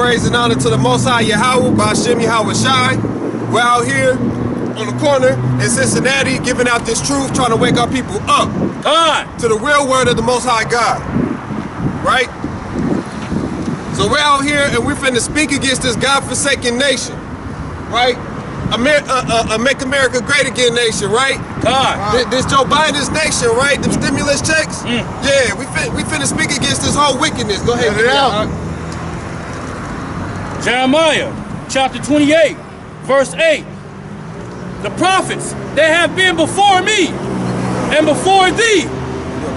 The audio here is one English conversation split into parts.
praise and honor to the Most High Yahweh, Ba'ashem Yahweh Shai. We're out here on the corner in Cincinnati giving out this truth, trying to wake our people up to the real word of the Most High God, right? So we're out here and we're finna speak against this God-forsaken nation, right? Make America Great Again nation, right? This Joe Biden's nation, right? Them stimulus checks. Yeah, we finna speak against this whole wickedness. Go ahead, get it out. Jeremiah chapter 28, verse 8. The prophets that have been before me and before thee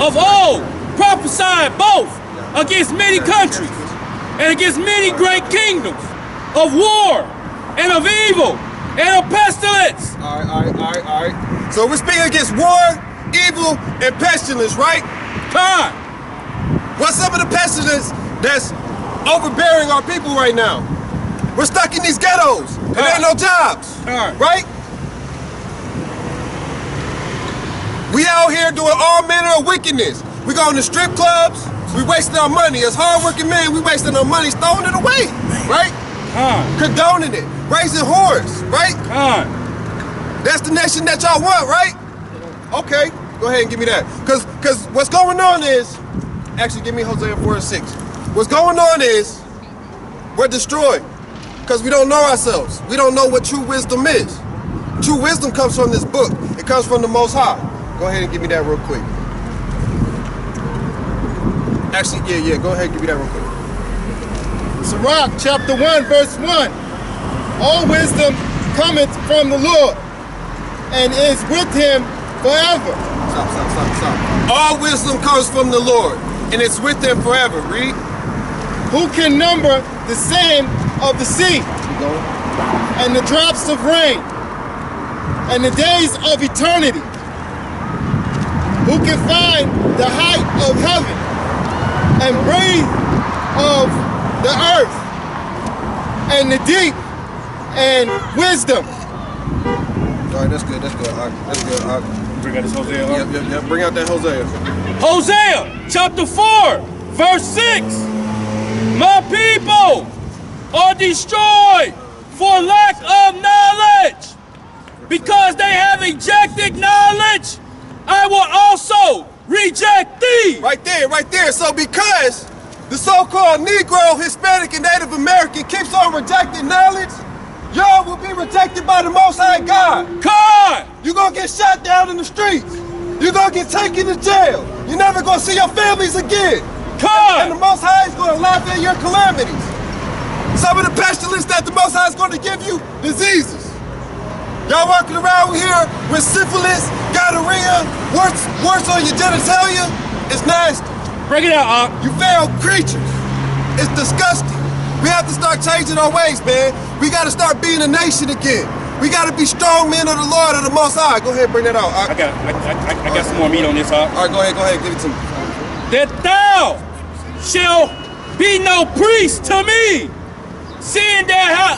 of old prophesied both against many countries and against many great kingdoms, of war and of evil and of pestilence. All right. So we're speaking against war, evil, and pestilence, right? What's some of the pestilence that's overbearing our people right now? We're stuck in these ghettos. There ain't no jobs, right? We out here doing all manner of wickedness. We going to strip clubs. We wasting our money. As hard-working men, we wasting our money, throwing it away, right? Condoning it, raising whores, right? That's the nation that y'all want, right? Okay, go ahead and give me that. Cause what's going on is, actually give me Hosea 4:6. What's going on is, we're destroyed. Because we don't know ourselves. We don't know what true wisdom is. True wisdom comes from this book. It comes from the Most High. Go ahead and give me that real quick. Actually, yeah, go ahead and give me that real quick. Sirach chapter 1, verse 1. All wisdom cometh from the Lord, and is with him forever. Stop. All wisdom comes from the Lord, and it's with him forever. Read. Who can number the sand of the sea, and the drops of rain, and the days of eternity? Who can find the height of heaven, and breathe of the earth, and the deep, and wisdom? All right, that's good. Bring out this Hosea. Yep. Bring out that Hosea. Hosea chapter 4, verse 6. My people are destroyed for lack of knowledge. Because they have rejected knowledge, I will also reject thee. Right there. So because the so-called Negro, Hispanic, and Native American keeps on rejecting knowledge, y'all will be rejected by the Most High God. You're gonna get shot down in the streets. You're gonna get taken to jail. You're never gonna see your families again. And the Most High is gonna laugh at your calamities. Some of the pestilence that the Most High is gonna give you, diseases. Y'all walking around here with syphilis, gonorrhea, warts on your genitalia. It's nasty. Break it out, You foul creatures. It's disgusting. We have to start changing our ways, man. We gotta start being a nation again. We gotta be strong men of the Lord of the Most High. Go ahead, bring that out. I got some more meat on this, All right, go ahead, give it to me. That thou shall be no priest to me, seeing thou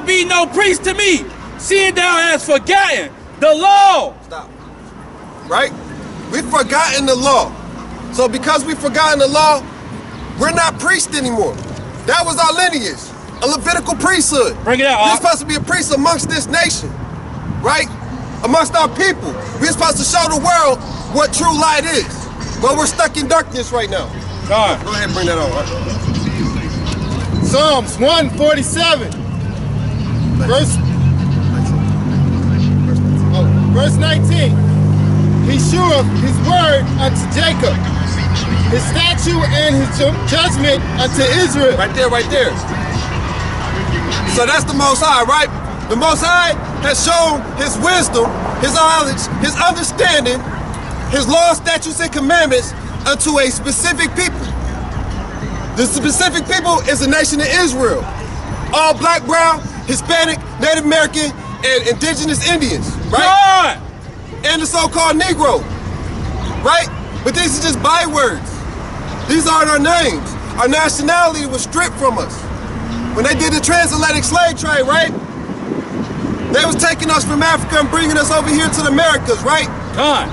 be no priest to me, seeing thou hast forgotten the law. Stop. Right? We've forgotten the law. So because we've forgotten the law, we're not priests anymore. That was our lineage, a Levitical priesthood. Bring it out. We're supposed to be a priest amongst this nation, right? Amongst our people. We're supposed to show the world what true light is. But we're stuck in darkness right now. Go ahead and bring that on. Psalms 147, verse 19. He sheweth his word unto Jacob, his statute and his judgment unto Israel. Right there. So that's the Most High, right? The Most High has shown his wisdom, his knowledge, his understanding, his laws, statutes, and commandments unto a specific people. The specific people is the nation of Israel. All black, brown, Hispanic, Native American, and indigenous Indians, right? And the so-called Negro, right? But these are just bywords. These aren't our names. Our nationality was stripped from us. When they did the transatlantic slave trade, right? They was taking us from Africa and bringing us over here to the Americas, right?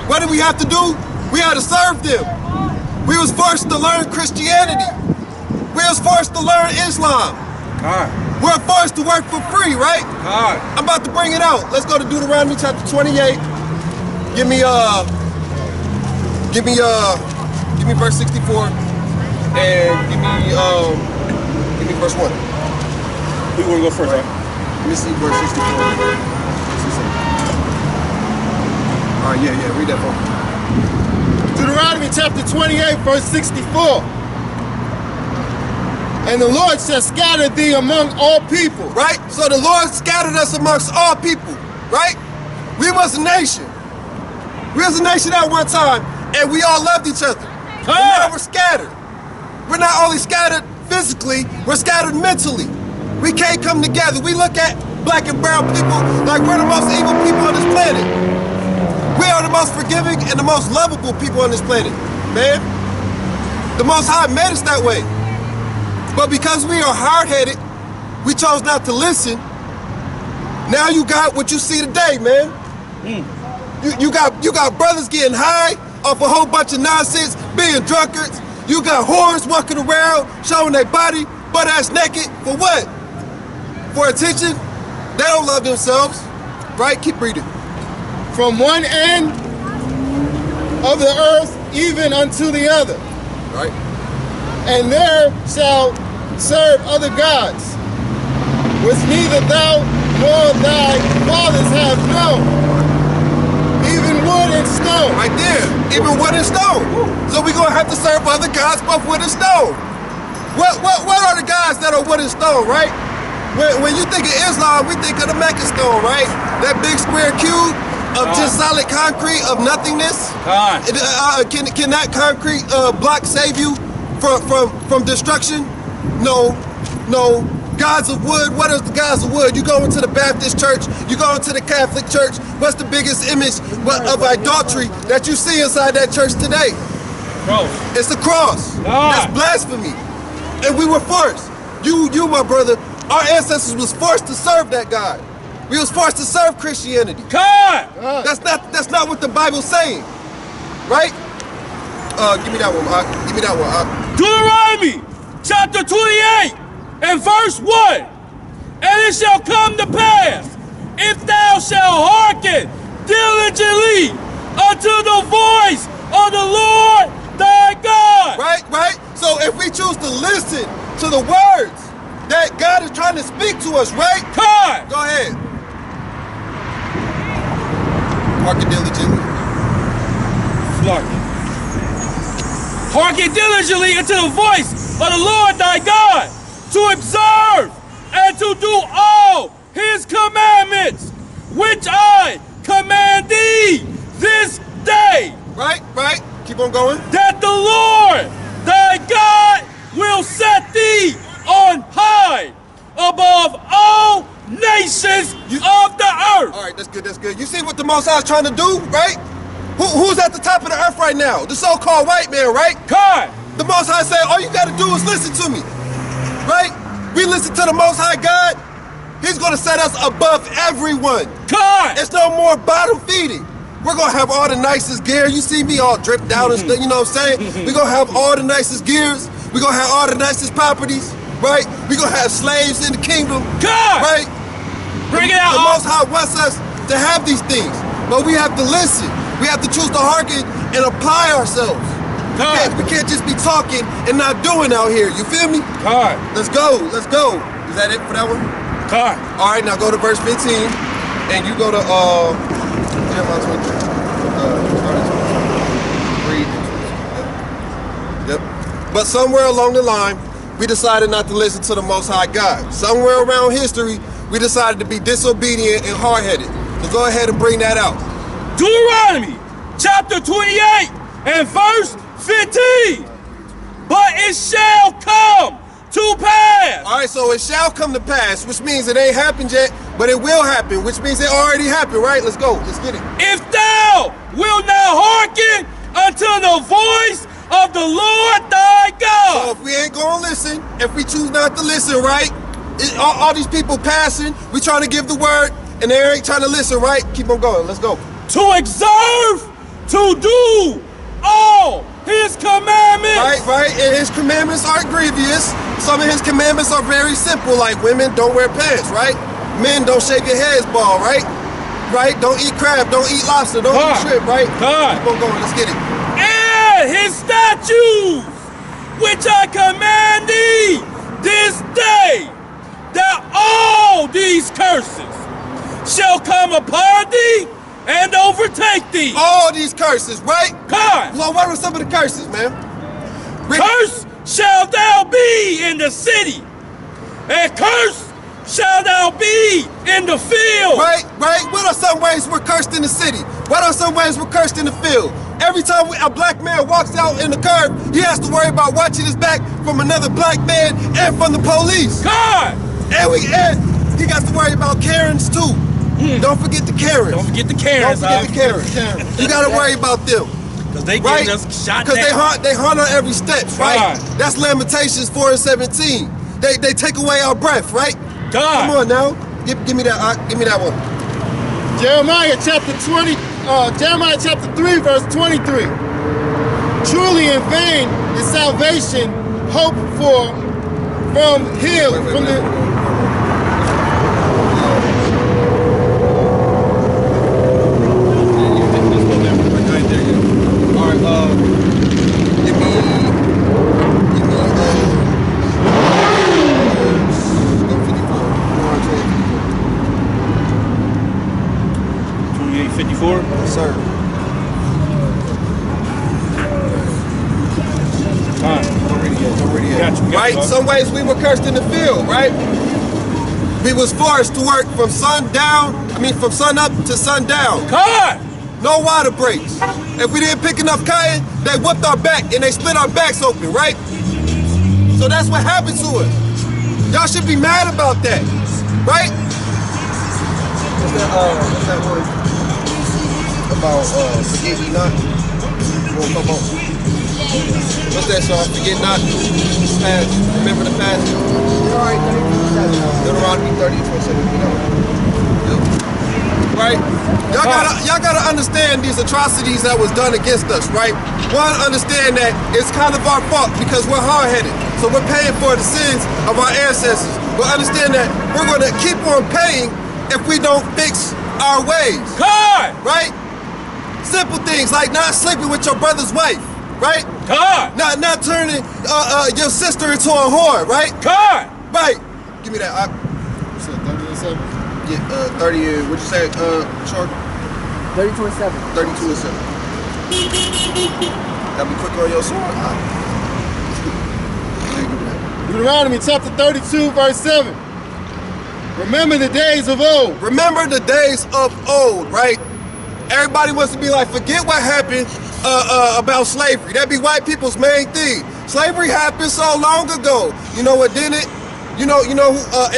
What did we have to do? We had to serve them. We was forced to learn Christianity. was forced to learn Islam. We're forced to work for free, right? I'm about to bring it out. Let's go to Deuteronomy chapter 28. Give me verse 64 and give me verse 1. Who you want to go first, right? Let me see verse 64. All right, yeah, read that for me. Deuteronomy chapter 28, verse 64. And the Lord shall scatter thee among all people. Right? So the Lord scattered us amongst all people, right? We was a nation. We was a nation at one time, and we all loved each other. But now we're scattered. We're not only scattered physically, we're scattered mentally. We can't come together. We look at black and brown people like we're the most evil people on this planet. We are the most forgiving and the most lovable people on this planet, man. The Most High made us that way. But because we are hard-headed, we chose not to listen. Now you got what you see today, man. You got brothers getting high off a whole bunch of nonsense, being drunkards. You got whores walking around showing their body, butt-ass naked. For what? For attention? They don't love themselves, right? Keep reading. From one end of the earth even unto the other. Right? And there shall serve other gods, which neither thou nor thy fathers have known, even wood and stone. Right there, even wood and stone. So we're gonna have to serve other gods, both wood and stone. What are the gods that are wood and stone, right? When you think of Islam, we think of the Mecca stone, right? That big square cube of just solid concrete of nothingness. Can that concrete block save you from destruction? No. Gods of wood. What is the gods of wood? You go into the Baptist church, you go into the Catholic church. What's the biggest image of idolatry that you see inside that church today? Cross. It's the cross. That's blasphemy. And we were forced. You, my brother, our ancestors was forced to serve that God. We was forced to serve Christianity. That's not what the Bible's saying, right? Give me that one. Give me that one. Deuteronomy chapter 28 and verse 1. And it shall come to pass, if thou shalt hearken diligently unto the voice of the Lord thy God. Right? So if we choose to listen to the words that God is trying to speak to us, right? Go ahead. Hearken diligently. Hearken diligently unto the voice of the Lord thy God, to observe and to do all his commandments, which I command thee this day. Right. Keep on going. That the Lord thy God will set thee on high above all nations of the earth. All right, that's good. You see what the Most High is trying to do, right? Who's at the top of the earth right now? The so-called white man, right? The Most High said, all you gotta do is listen to me, right? We listen to the Most High God, he's gonna set us above everyone. It's no more bottom feeding. We're gonna have all the nicest gear. You see me all dripped out and stuff, you know what I'm saying? We're gonna have all the nicest gears. We're gonna have all the nicest properties, right? We're gonna have slaves in the kingdom, right? Bring it out. The Most High wants us to have these things, but we have to listen. We have to choose to hearken and apply ourselves. We can't just be talking and not doing out here. You feel me? Let's go. Is that it for that one? All right, now go to verse 15, and you go to Jeremiah 23. Yep. But somewhere along the line, we decided not to listen to the Most High God. Somewhere around history, we decided to be disobedient and hard-headed. So go ahead and bring that out. Deuteronomy chapter 28 and verse 15. But it shall come to pass. All right, so it shall come to pass, which means it ain't happened yet, but it will happen, which means it already happened, right? Let's go. Let's get it. If thou wilt not hearken unto the voice of the Lord thy God. So if we ain't gonna listen, if we choose not to listen, right? All these people passing, we trying to give the word, and they ain't trying to listen, right? Keep on going. Let's go. To observe, to do all his commandments. Right. And his commandments aren't grievous. Some of his commandments are very simple, like women don't wear pants, right? Men don't shave your heads bald, right? Right? Don't eat crab, don't eat lobster, don't eat shrimp, right? God. Keep on going, let's get it. And his statutes, which I command thee this day, that all these curses shall come upon thee and overtake thee. All these curses, right? God. Well, what are some of the curses, man? Curse shall thou be in the city, and curse shall thou be in the field. Right. What are some ways we're cursed in the city? What are some ways we're cursed in the field? Every time a black man walks out in the curb, he has to worry about watching his back from another black man and from the police. God. And he got to worry about Karens too. Don't forget the Karens. Don't forget the Karens. Don't forget the Karens. You got to worry about them. Because they right? getting us shot Because down. they hunt on every step, right? God. That's Lamentations 4:17. They take away our breath, right? God. Come on now. Give me that. Give me that one. Jeremiah chapter 3, verse 23. Truly in vain is salvation hoped for from him, from the. Sir. Right? Some ways we were cursed in the field, right? We was forced to work from sun up to sundown. God! No water breaks. If we didn't pick enough cotton, they whipped our back and they split our backs open, right? So that's what happened to us. Y'all should be mad about that, right? What's that word? About forget ye not. Well, come on. What's that song? Forget not. Past. Remember the past. Alright, Deuteronomy 30:27. Right? Y'all gotta understand these atrocities that was done against us, right? One, understand that it's kind of our fault because we're hard-headed. So we're paying for the sins of our ancestors. But understand that we're gonna keep on paying if we don't fix our ways. God! Right? Simple things like not sleeping with your brother's wife, right? God! Not turning your sister into a whore, right? God! Right. Give me that. You said 30 and 7? Yeah, 30. What'd you say, Shark? 32 and 7. 32 and 7. Gotta be quick on your sword. Deuteronomy chapter 32, verse 7. Remember the days of old. Remember the days of old, right? Everybody wants to be like, forget what happened about slavery. That'd be white people's main thing. Slavery happened so long ago. You know what didn't? You know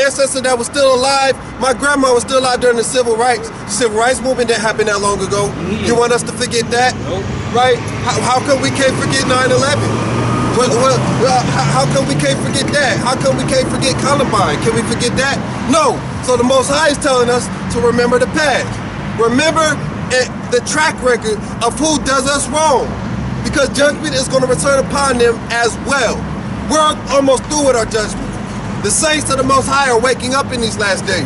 ancestor that was still alive? My grandma was still alive during the civil rights. The civil rights movement didn't happen that long ago. You want us to forget that? Nope. Right? How come we can't forget 9/11? How come we can't forget that? How come we can't forget Columbine? Can we forget that? No. So the Most High is telling us to remember the past. Remember the track record of who does us wrong, because judgment is going to return upon them as well. We're almost through with our judgment. The saints of the Most High are waking up in these last days.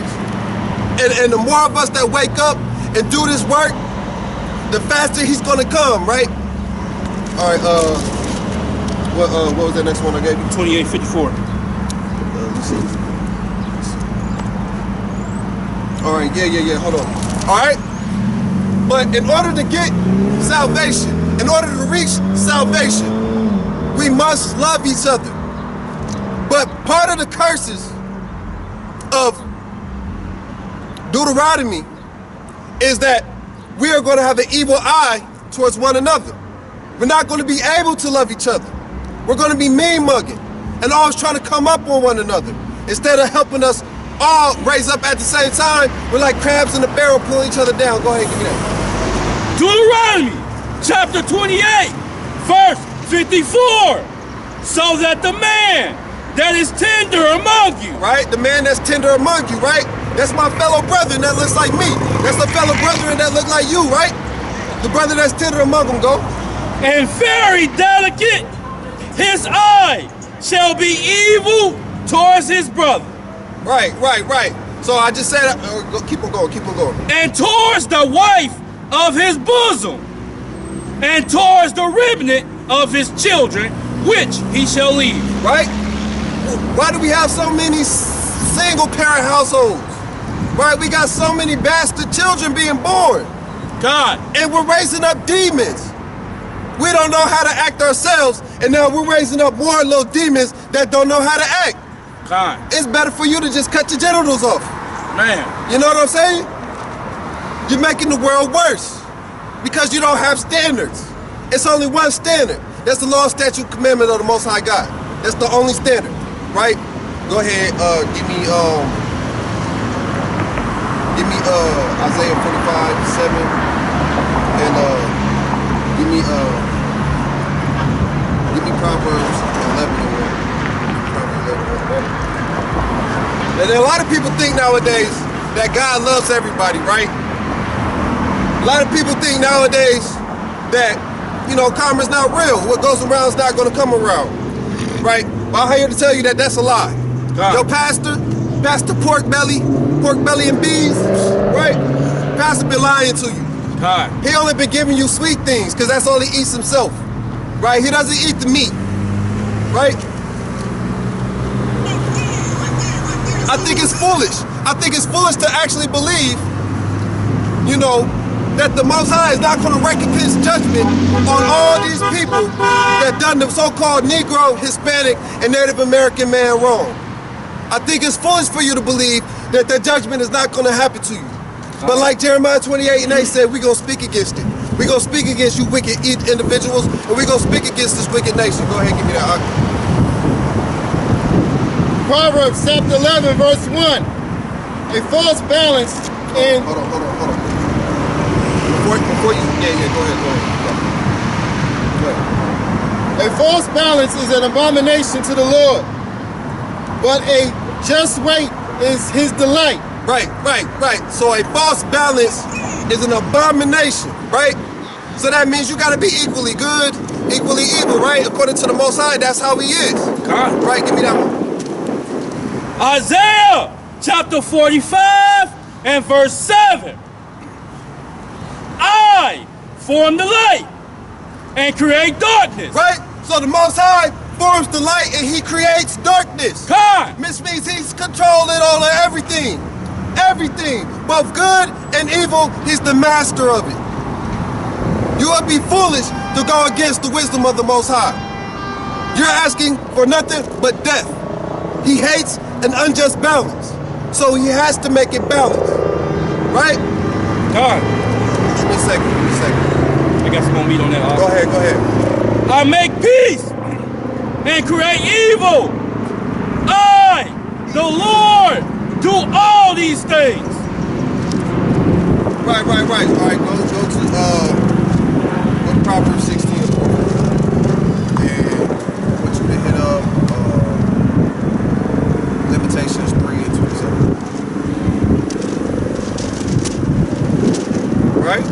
And the more of us that wake up and do this work, the faster he's going to come, right? All right, what was that next one I gave you? 28:54. Let's see. All right, yeah, hold on. All right? But in order to get salvation, in order to reach salvation, we must love each other. But part of the curses of Deuteronomy is that we are going to have an evil eye towards one another. We're not going to be able to love each other. We're going to be mean-mugging and always trying to come up on one another. Instead of helping us all raise up at the same time, we're like crabs in a barrel pulling each other down. Go ahead, give me that. Deuteronomy chapter 28, verse 54. So that the man that is tender among you. Right? The man that's tender among you, right? That's my fellow brother that looks like me. That's the fellow brother that looks like you, right? The brother that's tender among them, go. and very delicate, his eye shall be evil towards his brother. Right. So I just said, keep on going. And towards the wife of his bosom, and towards the remnant of his children, which he shall leave. Right? Why do we have so many single parent households? Right? We got so many bastard children being born. God. And we're raising up demons. We don't know how to act ourselves, and now we're raising up more little demons that don't know how to act. God. It's better for you to just cut your genitals off. Man. You know what I'm saying? You're making the world worse because you don't have standards. It's only one standard. That's the law, statute, commandment of the Most High God. That's the only standard, right? Go ahead, give me Isaiah 45:7, and give me Proverbs 11:1. And a lot of people think nowadays that God loves everybody, right? A lot of people think nowadays that, karma's not real. What goes around is not going to come around, right? Well, I'm here to tell you that that's a lie. Your pastor Pork Belly and Bees, right? Pastor been lying to you. He only been giving you sweet things because that's all he eats himself, right? He doesn't eat the meat, right? I think it's foolish. I think it's foolish to actually believe, that the Most High is not going to recompense judgment on all these people that done the so-called Negro, Hispanic, and Native American man wrong. I think it's foolish for you to believe that the judgment is not going to happen to you. But like Jeremiah 28:8 said, we're going to speak against it. We're going to speak against you wicked individuals, and we're going to speak against this wicked nation. Go ahead and give me that. Proverbs chapter 11, verse 1. A false balance in... Hold on. Before you... Yeah, go ahead. A false balance is an abomination to the Lord, but a just weight is his delight. Right. So a false balance is an abomination, right? So that means you got to be equally good, equally evil, right? According to the Most High, that's how he is. God. Right, give me that one. Isaiah chapter 45 and verse 7. I form the light and create darkness. Right? So the Most High forms the light and he creates darkness. God. Which means he's controlling all of everything. Everything. Both good and evil, he's the master of it. You would be foolish to go against the wisdom of the Most High. You're asking for nothing but death. He hates an unjust balance. So he has to make it balanced. Right? God. Give me a second. I got some more meat on that. Go ahead. I make peace and create evil. I, the Lord, do all these things. Right. All right, go to Proverbs 16:4. And what you been hit up, Limitations 3:27. Right?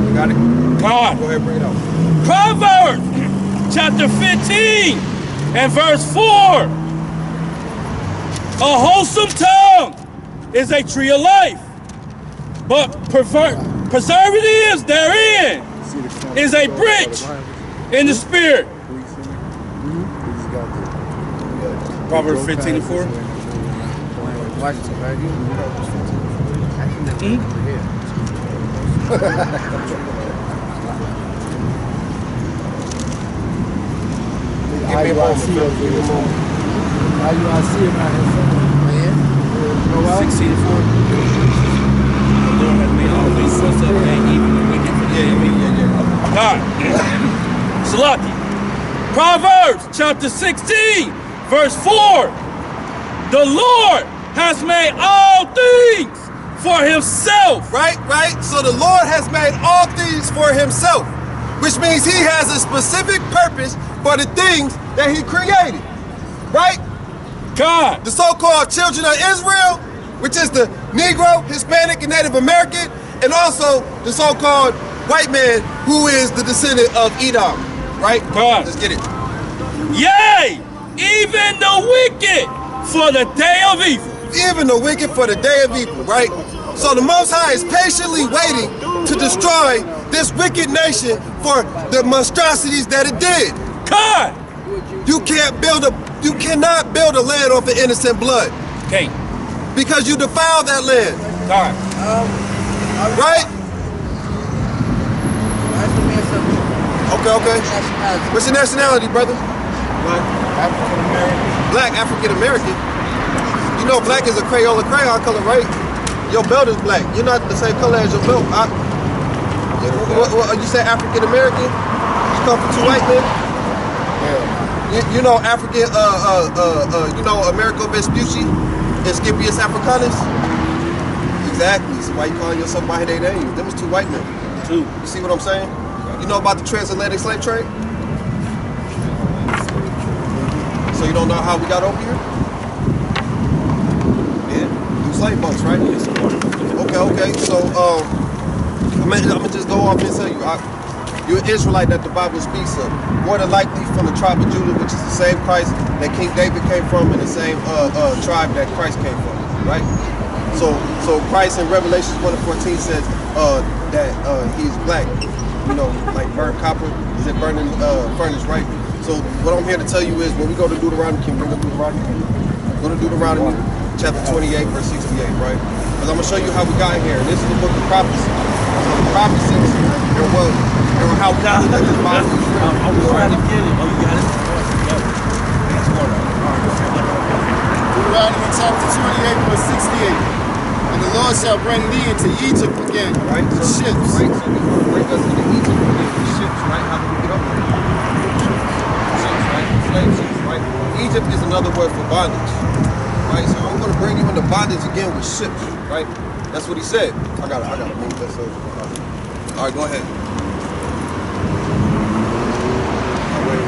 You got it? God. Go ahead, bring it out. Proverbs chapter 15 and verse 4. A wholesome tongue is a tree of life, but preservatives therein is a breach in the spirit. Proverbs 15 and 4. Well, 16 and 4. The Lord has made all things just up and even the wicked for the Yeah. God. Salaki. Proverbs chapter 16, verse 4. The Lord has made all things for himself. Right. So the Lord has made all things for himself, which means he has a specific purpose for the things that he created. Right? God. The so-called children of Israel, which is the Negro, Hispanic, and Native American, and also the so-called white man who is the descendant of Edom, right? God. Let's get it. Yea, even the wicked for the day of evil. Even the wicked for the day of evil, right? So the Most High is patiently waiting to destroy this wicked nation for the monstrosities that it did. God. You cannot build a land off of innocent blood. Okay. Because you defile that land. God. Right? Ask me something. Okay. Nationality. What's your nationality, brother? Black African American. Black African American. You know black is a Crayola crayon color, right? Your belt is black. You're not the same color as your belt. You say African American? You come from two white men? Yeah. You know African, you know Americo Vespucci and Scipius Africanus? Exactly. So why you calling yourself by their name? Them was two white men. Two. You see what I'm saying? You know about the transatlantic slave trade? So you don't know how we got over here? Yeah, through slave boats, right? Okay. So I'm gonna just go off and tell you, you're an Israelite that the Bible speaks of. More than likely from the tribe of Judah, which is the same Christ that King David came from, and the same tribe that Christ came from, right? So Christ in Revelations 1:14 says that he's black, you know, like burnt copper. Is it burning furnace, right? So what I'm here to tell you is when we go to Deuteronomy, can you bring up Deuteronomy? Go to Deuteronomy chapter 28, verse 68, right? Because I'm gonna show you how we got here. And this is the book of prophecy. So the prophecies and how God this Bible is written. I was trying to get it. Oh, you got it? Deuteronomy chapter 28, verse 68. And the Lord shall bring thee into Egypt again, Right? with So, ships. Right, so he's gonna bring us into Egypt again with ships, right? How do we get up there? Ships, right? Slave ships, right? Egypt is another word for bondage. Right? So I'm gonna bring you into bondage again with ships, right? That's what he said. I gotta move that so. Alright, go ahead.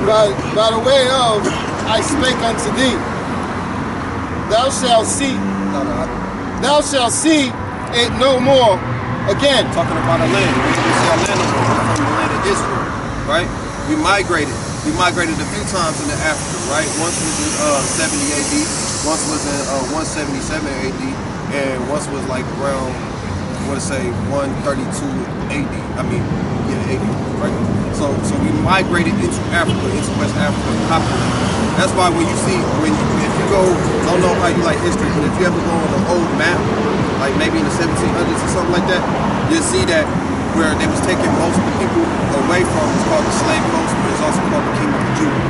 By the way of I spake unto thee, thou shalt see it no more again. Talking about our land. We see our land from the land of Israel, right? We migrated a few times into Africa, right? Once was in 70 AD, once was in 177 AD, and once was like around, I want to say 132 AD. I mean, yeah, AD, right? So we migrated into Africa, into West Africa, populated. That's why when you see, if you go, I don't know how you like history, but if you ever go on an old map, like maybe in the 1700s or something like that, you'll see that where they was taking most of the people away from, it's called the slave coast, but it's also called the kingdom of Judah,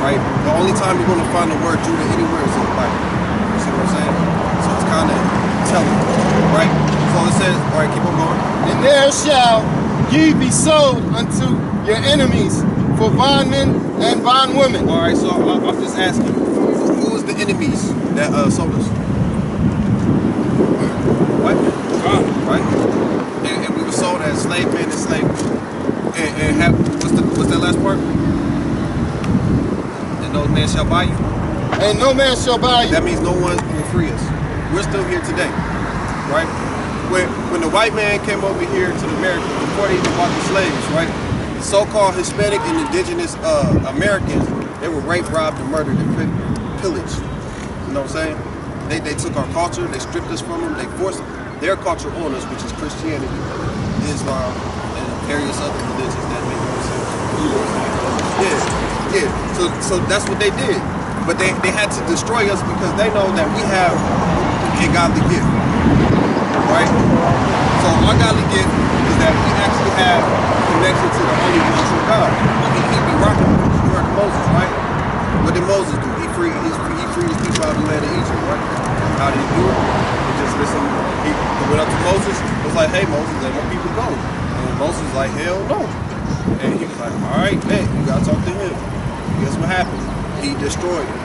right? The only time you're going to find the word Judah anywhere is in the Bible. You see what I'm saying? So it's kind of telling, right? So it says, all right, keep on going. And there shall ye be sold unto your enemies for bondmen and bondwomen. All right, so I'm just asking, who was the enemies that sold us? What? Right? And we were sold as slave men and slave women. And have, what's that last part? And no man shall buy you. And no man shall buy you. That means no one will free us. We're still here today, right? When the white man came over here to the Americas, before they even bought the slaves, right? The so-called Hispanic and indigenous Americans, they were raped, robbed, and murdered and pillaged. You know what I'm saying? They took our culture, they stripped us from them, they forced their culture on us, which is Christianity, Islam, and various other religions that make no sense. Yeah. So that's what they did. But they had to destroy us because they know that we have a godly gift, right? So our godly gift is that we actually have connection to the only one true God. He be rocking with us. You heard Moses, right? What did Moses do? He freed his people out of the land of Egypt, right? How did he do it? He just listened. He went up to Moses. Was like, hey Moses, let my people go. And Moses was like, hell no. And he was like, all right, man, you gotta talk to him. Guess what happened? He destroyed it,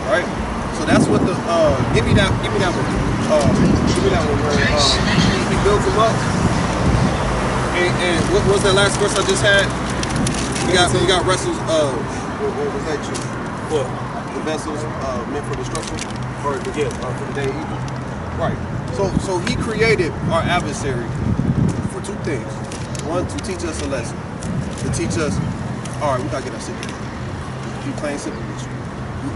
right? So that's what the give me that one. Give me that one where he built them up. And what was that last verse I just had? You got wrestles. What was that? What? The vessels meant for destruction, or for the day of evil. Right. So he created our adversary for two things. One, to teach us a lesson. To teach us, all right, we gotta get our simple. You plain simple with you.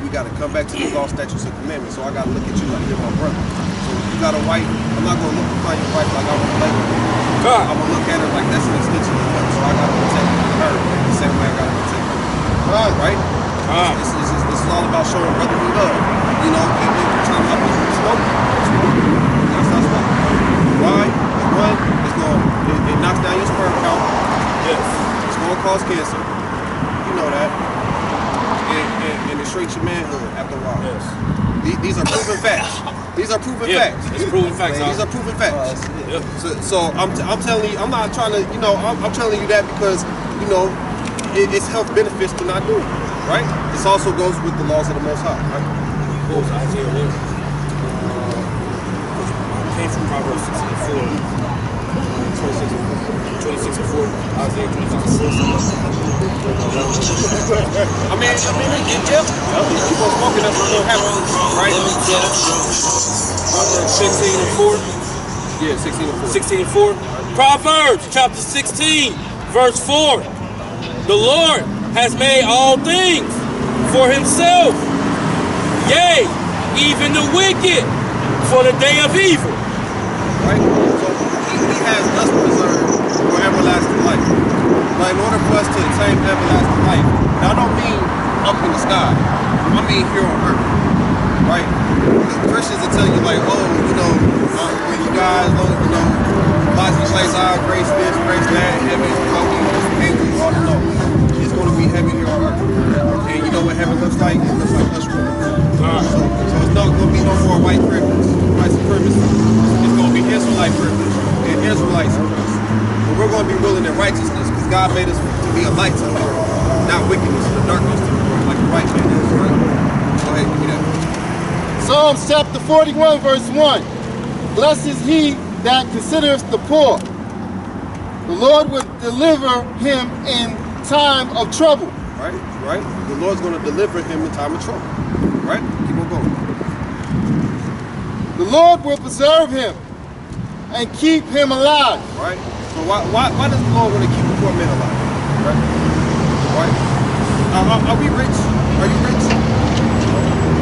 We gotta come back to the law, statutes, and commandments. So I gotta look at you like you're my brother. So if you got a wife, I'm not gonna look upon your wife like I want to play with her. I'm gonna look at her like that's an extension of her. So I gotta protect her the same way I gotta protect her. Right? This is all about showing brotherly love. You know, and trying to help us smoke. That's not smoking. Why? One, it knocks down your sperm count. Yes. It's gonna cause cancer. You know that. And it shrinks your manhood after a while. Yes. These are proven facts. These are proven facts. It's proven facts. These are proven facts. Yeah. So I'm telling you, I'm not trying to, you know, I'm telling you that because, you know, it's health benefits to not do it, right? This also goes with the laws of the Most High, right? What was Isaiah 1? Came from Proverbs 16:4. 26 and 4. Isaiah 26 and 4. I mean, yeah. Keep on smoking, that's what's gonna happen, right? Proverbs 16 and 4. Yeah, 16 and 4. 16 and 4. Proverbs chapter 16, verse 4. The Lord has made all things for himself. Yea, even the wicked for the day of evil. Right? So he has us preserved for everlasting life. But in order for us to attain everlasting life, now I don't mean up in the sky. I mean here on earth. Right? Because Christians will tell you like, oh, you know, when you guys don't, you know, body place our grace this, grace that, heaven, angels, all the law. It's going to be heaven here on earth. And you know what heaven looks like? It looks like us right now. So it's not going to be no more white privilege, white supremacy. It's going to be Israelite privilege and Israelite supremacy. But we're going to be ruling in righteousness because God made us to be a light to the world, not wickedness or darkness to the world, like the right man is. Right? Go ahead, give me that. Psalms chapter 41, verse 1. Blessed is he that considereth the poor. The Lord will deliver him in time of trouble. Right? The Lord's going to deliver him in time of trouble. Right? Keep on going. The Lord will preserve him and keep him alive. Right? So why does the Lord want to keep a poor man alive? Right? Are we rich? Are you rich?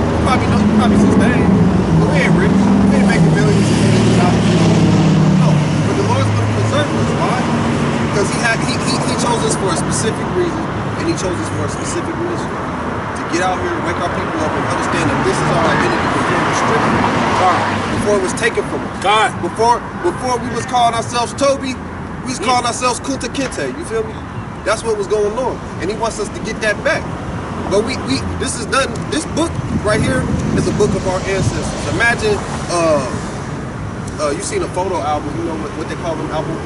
You probably sustain. But we ain't rich. We ain't making millions of dollars. No. But the Lord's going to preserve us. Why? Because he chose us for a specific reason, and he chose us for a specific mission. To get out here and wake our people up and understand that this is our identity before it was stripped. Before it was taken from us. God. Before we was calling ourselves Toby, we was calling ourselves Kunta Kinte. You feel me? That's what was going on. And he wants us to get that back. But this is done. This book right here is a book of our ancestors. Imagine, you seen a photo album. You know what they call them album?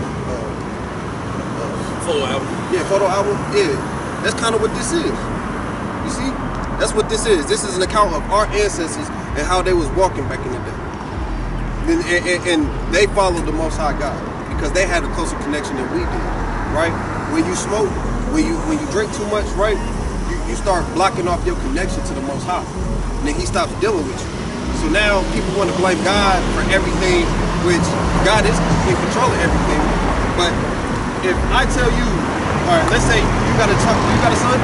Photo album. Yeah, photo album. Yeah, that's kind of what this is. You see, that's what this is. This is an account of our ancestors and how they was walking back in the day. And they followed the Most High God because they had a closer connection than we did. Right? When you smoke, when you drink too much, right? You start blocking off your connection to the Most High. And then he stops dealing with you. So now people want to blame God for everything, which God is in control of everything. But if I tell you, all right, let's say you got a son?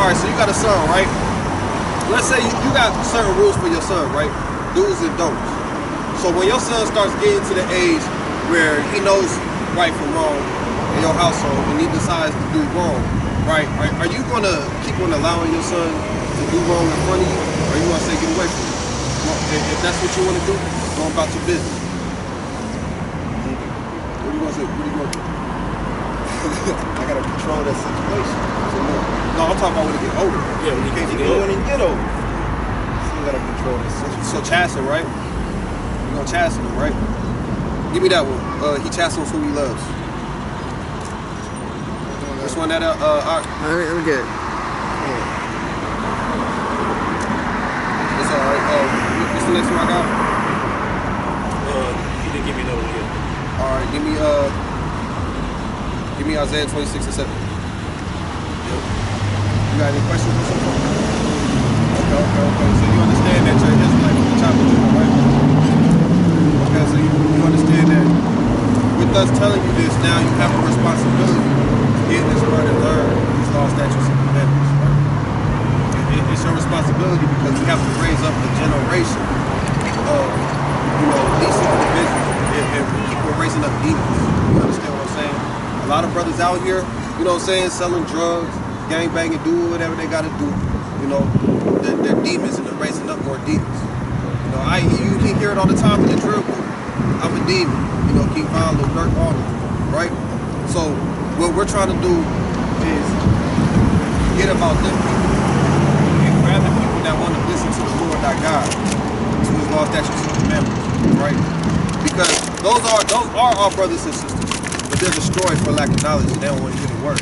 All right, so you got a son, right? Let's say you got certain rules for your son, right? Do's and don'ts. So when your son starts getting to the age where he knows right from wrong in your household and he decides to do wrong, right? Are you going to keep on allowing your son to do wrong in front of you? Or are you going to say, get away from him? If that's what you want to do, go about your business. What are you going to say? What are you going to do? I got to control that situation. No, I'm talking about when he get older. Yeah, when he can't get older. When he get older. Still got to control this situation. So chasten, right? You're going to chasten him, right? Give me that one. He chastens who he loves. This one that Let me get it. It's alright. What's the next one I got? You didn't give me another one yet. Alright, give me Isaiah 26 and 7. Yep. You got any questions or something? Okay. So you understand that you're Israelite from the tribe of Judah, right? Okay, so you understand that with us telling you this, now you have a responsibility to get in this word and learn these laws, statutes, and commandments. Right? It's your responsibility because we have to raise up a generation of, decent individuals. And people raising up demons. You understand what I'm saying? A lot of brothers out here, selling drugs, gang banging, doing whatever they got to do. They're demons and they're raising up more demons. You can hear it all the time in the drill book. I'm a demon. Keep Von, Lil Durk, all of them, right? So what we're trying to do is get about them people and grab the people that want to listen to the Lord thy God, to his laws, statutes, and commandments, right? Because those are our brothers and sisters, but they're destroyed for lack of knowledge and they don't want to hear the word.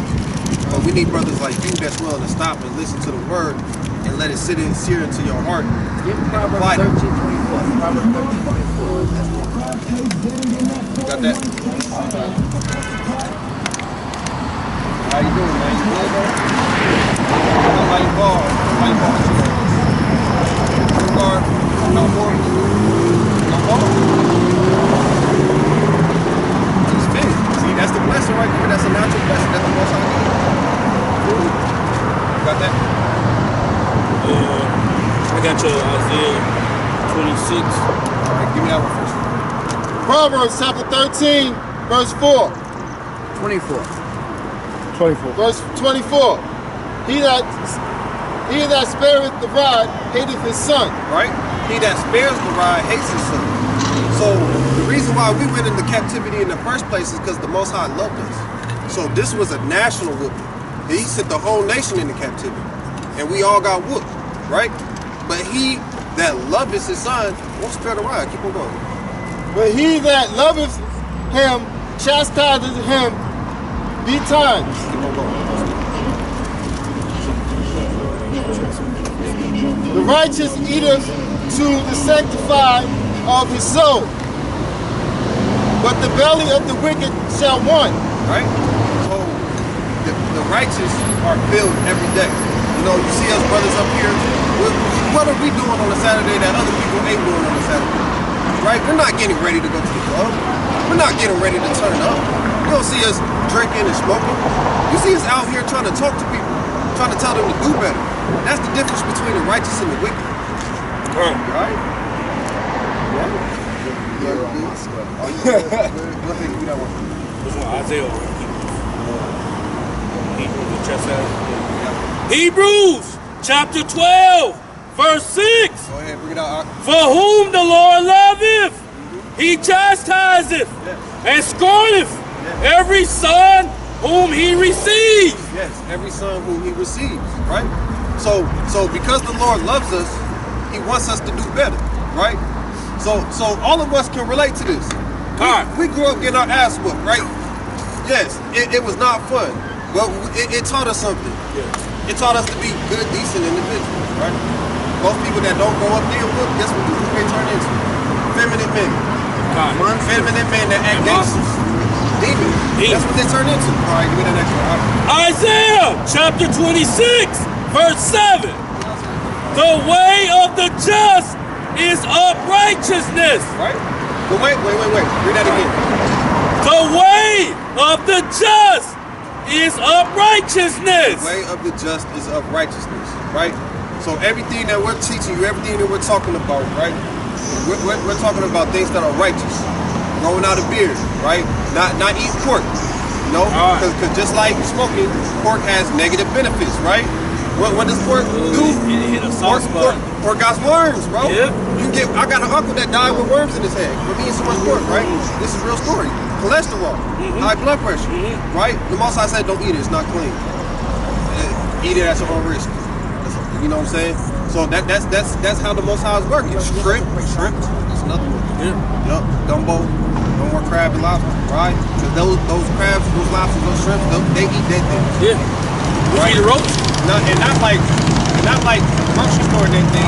But we need brothers like you that's willing to stop and listen to the word and let it sit in, sear into your heart. Give me Proverbs 13:24. Proverbs 13:24. Got that? How you doing, man? You good, bro? Light ball. Guard. No more. No more. Just fit. See, that's the blessing right there. That's a natural blessing. That's the most I need. Got that? I got your Isaiah 26. All right, give me that one first. Proverbs chapter 13, verse 4. 24. Verse 24. He that spareth the rod hateth his son. Right? He that spares the rod hates his son. So the reason why we went into captivity in the first place is because the Most High loved us. So this was a national whooping. He sent the whole nation into captivity. And we all got whooped, right? But he that loveth his son won't spare the rod. Keep on going. But he that loveth him chastiseth him betimes. Keep on going. The righteous eateth to the sanctified of his soul, but the belly of the wicked shall want. Right? So the righteous are filled every day. You see us brothers up here. What are we doing on a Saturday that other people ain't doing on a Saturday? Right? We're not getting ready to go to the club. We're not getting ready to turn up. You don't see us drinking and smoking. You see us out here trying to talk to people, trying to tell them to do better. That's the difference between the righteous and the wicked. Right? Yeah. Go ahead, give me that one. This one, Isaiah. Hebrews chapter 12, verse 6. Go ahead, bring it out. For whom the Lord loveth, he chastiseth and scorneth every son whom he receives. Yes, every son whom he receives, right? So because the Lord loves us, he wants us to do better, right? So all of us can relate to this. We grew up getting our ass whooped, right? Yes, it was not fun, but it taught us something. It taught us to be good, decent individuals, right? Most people that don't grow up getting whooped, guess what they turn into? Feminine men. Feminine men that act gangsters. Demons. That's what they turn into. All right, give me the next one. Isaiah chapter 26, verse 7. The way of the just is uprightness. Right? But wait. Read that again. The way of the just is uprightness. The way of the just is uprightness, right? So everything that we're teaching you, everything that we're talking about, right? We're talking about things that are righteous. Growing out a beard, right? Not eat pork, because just like smoking, pork has negative benefits, right? What does pork do? Pork got worms, bro. Yeah. I got an uncle that died with worms in his head from eating so much pork, right? This is a real story. Cholesterol, high blood pressure, right? The Most High said don't eat it, it's not clean. Eat it at your own risk. You know what I'm saying? So that's how the Most High is working. Shrimp, that's another one. Yup, gumbo, no more crab and lobster, right? Because those crabs, those lobsters, those shrimps, they eat dead things. Yeah. Right. Eat a roach? And not like grocery store dead things.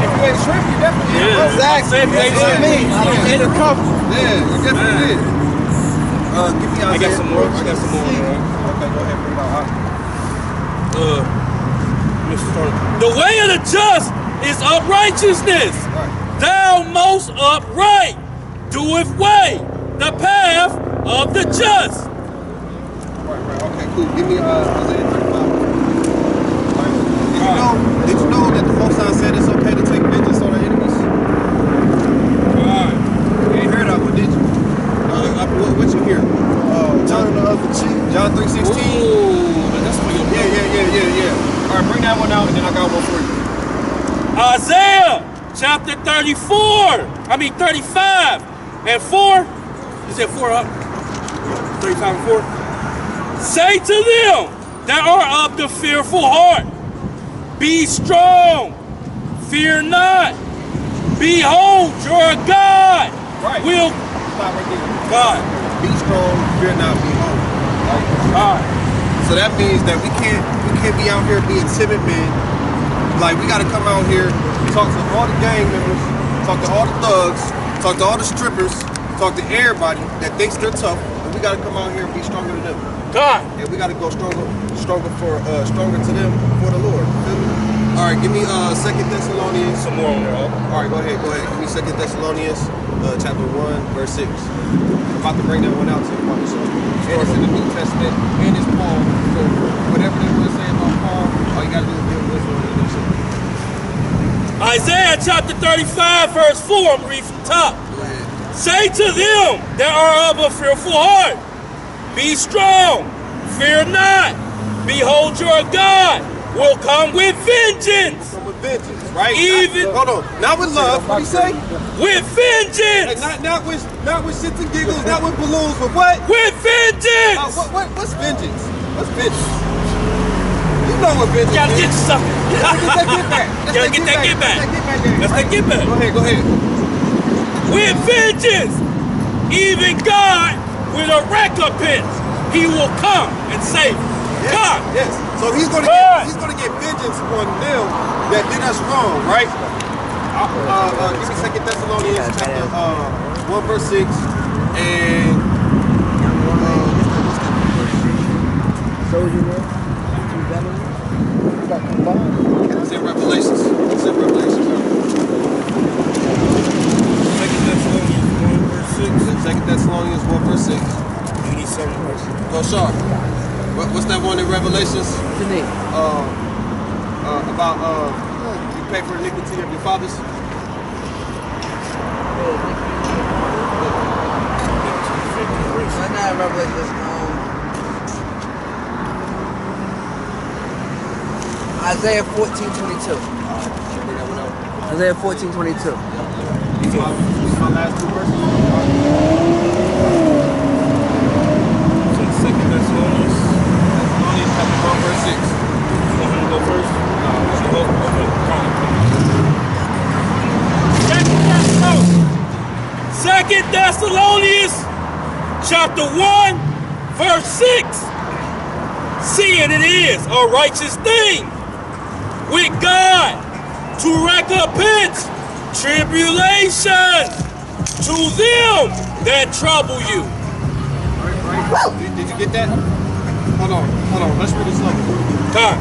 If you ate shrimp, you definitely ate roach. Exactly. That's what I mean. You ate a couple. Yeah, you definitely did. Give me I got some more. Okay, go ahead, bring it out. The way of the just is uprightness. Thou most upright doeth weigh the path of the just. Right. Okay, cool. Give me Isaiah 35. Did you know that the Most High said it's okay to take vengeance on our enemies? Alright. You ain't heard that one, did you? What you hear? Turn the other cheek. John 3:16. Ooh, that's for your Yeah. All right, bring that one out, and then I got one for you. Isaiah chapter 35 and 4. You said 4 up? 35 and 4. Say to them that are of the fearful heart, be strong, fear not. Behold, your God will. Stop right there. God. Be strong, fear not, behold. Right? So that means that we can't be out here being timid men. Like, we gotta come out here, talk to all the gang members, talk to all the thugs, talk to all the strippers, talk to everybody that thinks they're tough, and we gotta come out here and be stronger than them. God. And we gotta go stronger to them for the Lord. Feel me? All right, give me 2 Thessalonians. Some more on there, huh? All right, go ahead. Give me 2 Thessalonians, chapter 1, verse 6. I'm about to bring that one out to you, Mama. So, and it's in the New Testament, and it's Paul. So whatever they want to say about Paul, all you gotta do is give wisdom and understanding. Isaiah chapter 35, verse 4. I'm gonna read from the top. Go ahead. Say to them that are of a fearful heart, be strong, fear not. Behold, your God will come with vengeance. Come with vengeance, right? Even not with love. What do you say? with vengeance. Like not with shits and giggles, not with balloons, but what? With vengeance. What's vengeance? What's vengeance? You know what vengeance Gotta is. get you something. Gotta get that get back. That's that get back. Go ahead. With vengeance, even God with a recompense, He will come and save us. God. Yes. So he's gonna get vengeance on them that did us wrong, right? Give me 2 Thessalonians chapter 1 verse 6 and it's in Revelations. It's in Revelations. 2 Thessalonians 1 verse 6. 87. Go sharp. What's that one in Revelations? About you pay for iniquity of your fathers. Isaiah 14:22. Isaiah 14:22. These are my last two verses. So 2 Thessalonians chapter 1 verse 6. You want him to go first? Second Thessalonians chapter 1 verse 6. Seeing it is a righteous thing with God to recompense tribulation to them that trouble you. Right. Did you get that? Hold on. Let's read it slowly. Time.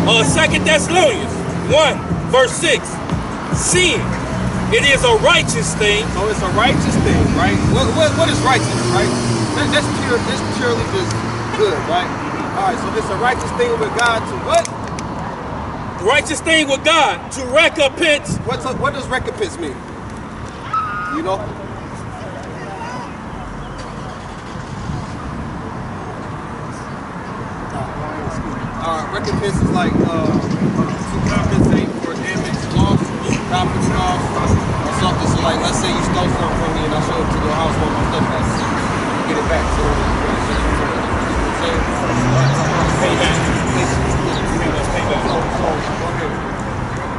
2 Thessalonians 1 verse 6. Seeing it is a righteous thing. So it's a righteous thing, right? What is righteous, right? That's purely just good, right? All right, so it's a righteous thing with God to what? Righteous thing with God to recompense. What does recompense mean? You know? Recompense is like to compensate for damage, loss, property loss, or something. So like, let's say you stole something from me and I show up to your house where my stuff at. You get it back. So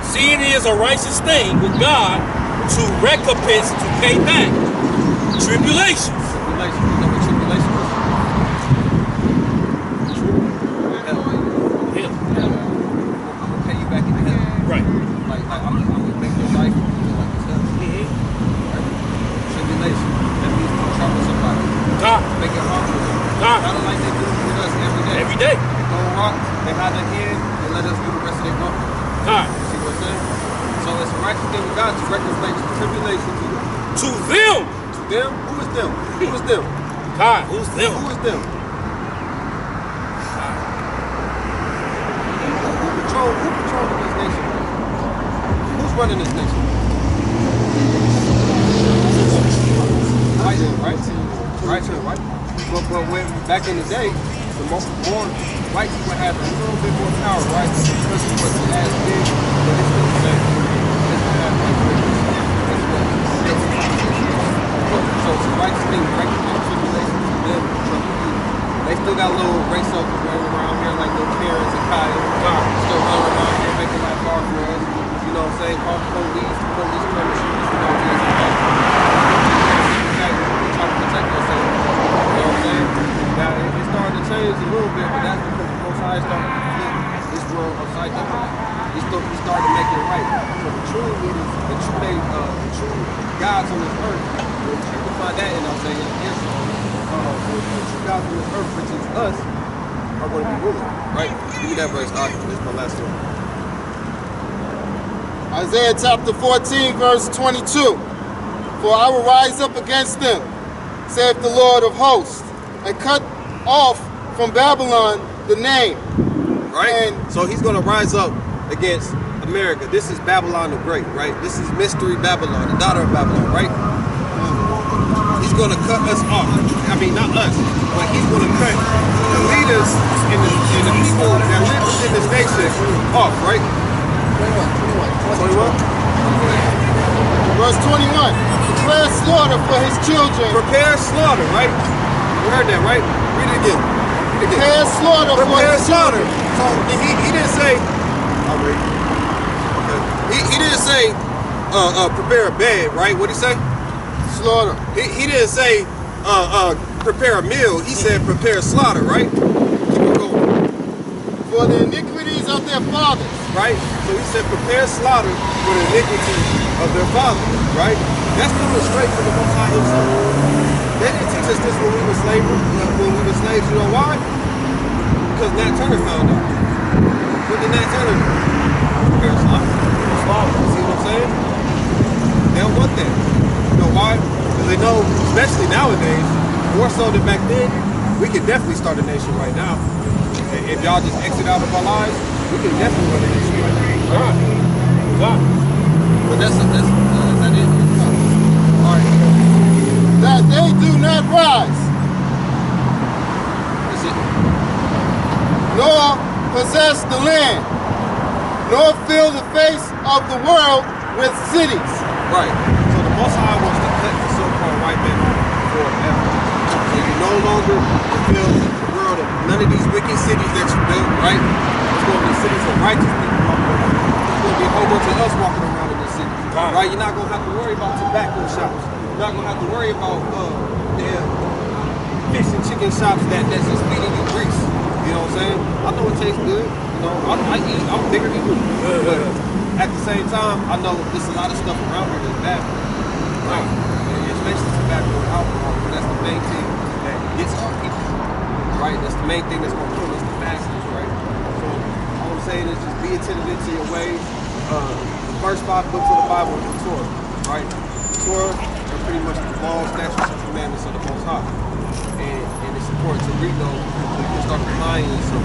Seeing it is a righteous thing with God to recompense, to pay back tribulations. Tribulation. You know what tribulation is? Hell. I'm gonna pay you back in hell. Right. Like I'm gonna make your life feel like it's hell. Right? Tribulation. That means to trouble somebody. God. Make it hard for them. God. Kind of like they do with us every day. Every day. They go rock, they hide their hand, and let us do the rest of their work. God. See what I'm saying? So it's a righteous thing with God to recognize tribulation to you. To them. To them? Who is them? Who is them? God, who's them? Who is them? Who controlling this nation? Who's running this nation? White, right? Right? But when back in the day, the more white people had a little bit more power, right? Because it wasn't as big, but it's still the same. So whites think right now, tribulation to them, they still got little race ups running around here like little Karens and Kyle. Still running around here making life hard for us. You know what I'm saying? Call the police come and shoot us. You know what I'm saying? We try to protect ourselves. You know what I'm saying? Now it's starting to change a little bit, but that's because the Most High started to flip this world upside down. He started to make it right. So the true leaders, the true gods on this earth, you can find that in Isaiah and Israel. The true gods on this earth, which is us, are going to be ruling, right? Give me that verse, this is my last one. Isaiah chapter 14, verse 22. For I will rise up against them, saith the Lord of hosts, and cut off from Babylon the name. Right? So he's going to rise up against America. This is Babylon the Great, right? This is Mystery Babylon, the daughter of Babylon, right? He's going to cut us off. I mean, not us, but he's going to cut the leaders and the people that live within this nation off, right? 21? Verse 21. Declare slaughter for his children. Prepare slaughter, right? You heard that, right? Read it again. Prepare slaughter for his slaughter. children. So he didn't say, I'll read. Okay. He didn't say, prepare a bed, right? What'd he say? Slaughter. He didn't say, prepare a meal. He said, prepare slaughter, right? Keep it going. For the iniquities of their fathers. Right? So he said, prepare slaughter for the iniquities of their fathers, right? That's coming straight from the Most High himself. They didn't teach us this when we were slaves. You know why? Because Nat Turner found out. What did Nat Turner do? Prepare slaughter. See what I'm saying? They don't want that. You know why? Because they know, especially nowadays, more so than back then, we could definitely start a nation right now. If y'all just exit out of our lives, we can definitely run a nation right now. God. But that's it. All right. That they do not rise, That's it. nor possess the land, nor fill the face of the world with cities. Right. So the Most High wants to cut the so-called white man forever. So you no longer fulfill the world of none of these wicked cities that you built, right? It's going to be cities of righteous people walking around. It's going to be a whole bunch of us walking around in this city. Right? You're not going to have to worry about tobacco shops. You're not going to have to worry about fish and chicken shops that's just feeding you grease. You know what I'm saying? I know it tastes good. You know, I eat. I'm bigger than you. But at the same time, I know there's a lot of stuff around here that's bad. Right? Especially tobacco and alcohol. That's the main thing that gets our people. Right? That's the main thing that's going to kill us the fastest. Right? So all I'm saying is just be attentive to your ways. The first 5 books of the Bible is the Torah. Right? The Torah are pretty much the laws, statutes, and commandments of the Most High. And it's important to read those so you can start applying it. So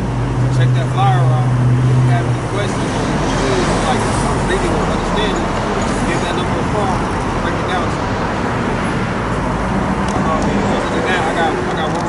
check that flyer out. If you have any questions or anything like reading or understanding, just give that number a call, break it down to you. Other than that, I got one